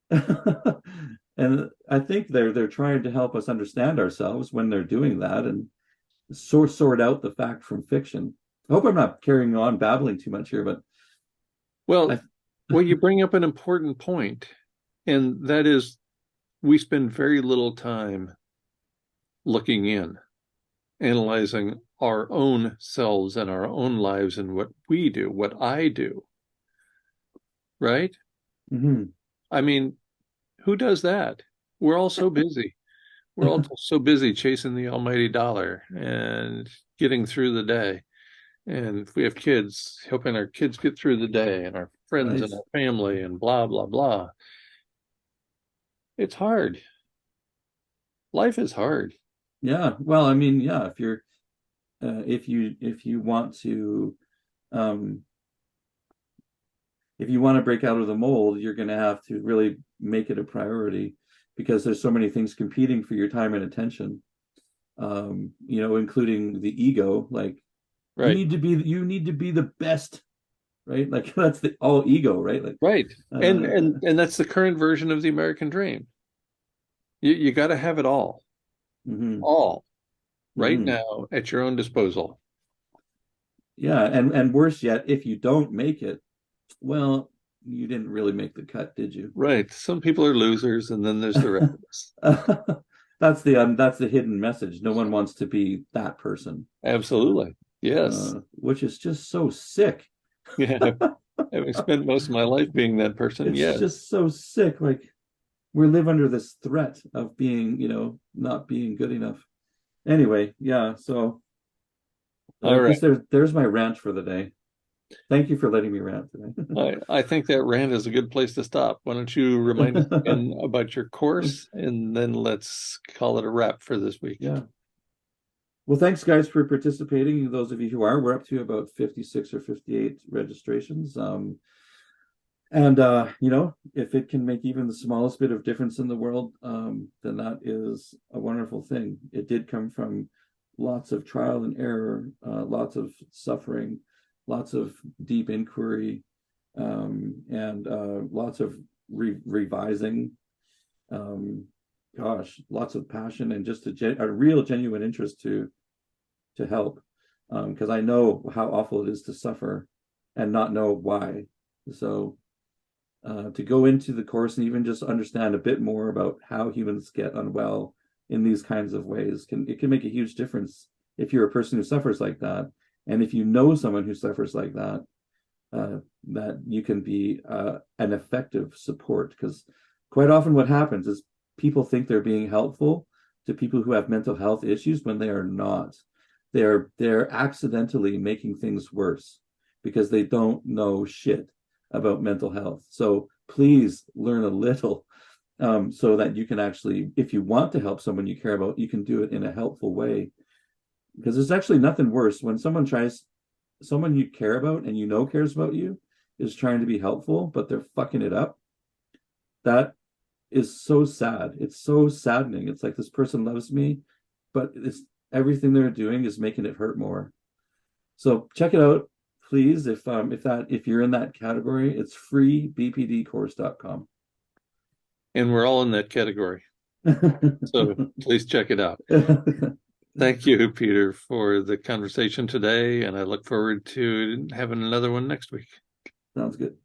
And I think they're trying to help us understand ourselves when they're doing that and sort out the fact from fiction. I hope I'm not carrying on babbling too much here, but Well, I well, you bring up an important point, and that is we spend very little time looking in, analyzing our own selves and our own lives and what we do, what I do, right? Mhm. I mean, who does that? We're all so busy. We're all so busy chasing the almighty dollar and getting through the day. And if we have kids, helping our kids get through the day and our friends and Nice. our family and blah, blah, blah. It's hard. Life is hard. Yeah. Well, I mean, yeah, if you're if you want to um if you want to break out of the mold, you're going to have to really make it a priority because there's so many things competing for your time and attention. Including the ego, like Right. you need to be the best, right? Like that's the all ego, right? Like Right. And uh and that's the current version of the American dream. You got to have it mhm, all right mhm. now at your own disposal. Yeah, and worse yet, if you don't make it, well, you didn't really make the cut, did you? Right. Some people are losers, and then there's the rest of us. That's the hidden message. No one wants to be that person, Absolutely. Yes. which is just so sick. Yeah. Having spent most of my life being that person, It's yes. just so sick. Like we live under this threat of being, not being good enough. Anyway, yeah. So I All right. guess there's my rant for the day. Thank you for letting me rant today. I think that rant is a good place to stop. Why don't you remind us again about your course, and then let's call it a wrap for this week. Yeah. Well, thanks guys for participating. Those of you who are, we're up to about 56 or 58 registrations. And if it can make even the smallest bit of difference in the world, then that is a wonderful thing. It did come from lots of trial and error, lots of suffering, lots of deep inquiry, and lots of revising. Gosh, lots of passion and just a real genuine interest to help, because I know how awful it is to suffer and not know why. So to go into the course and even just understand a bit more about how humans get unwell in these kinds of ways can make a huge difference if you're a person who suffers like that, and if you know someone who suffers like that, that you can be an effective support. Because quite often what happens is people think they're being helpful to people who have mental health issues when they are not. They're accidentally making things worse because they don't know shit about mental health. So please learn a little, so that you can actually, if you want to help someone you care about, you can do it in a helpful way. Because there's actually nothing worse when someone you care about and cares about you is trying to be helpful, but they're fucking it up. That is so sad. It's so saddening. It's like this person loves me, but it's everything they're doing is making it hurt more. So check it out, please. If you're in that category, it's free, bpdcourse.com. And we're all in that category. So please check it out. Thank you, Peter, for the conversation today, and I look forward to having another one next week. Sounds good.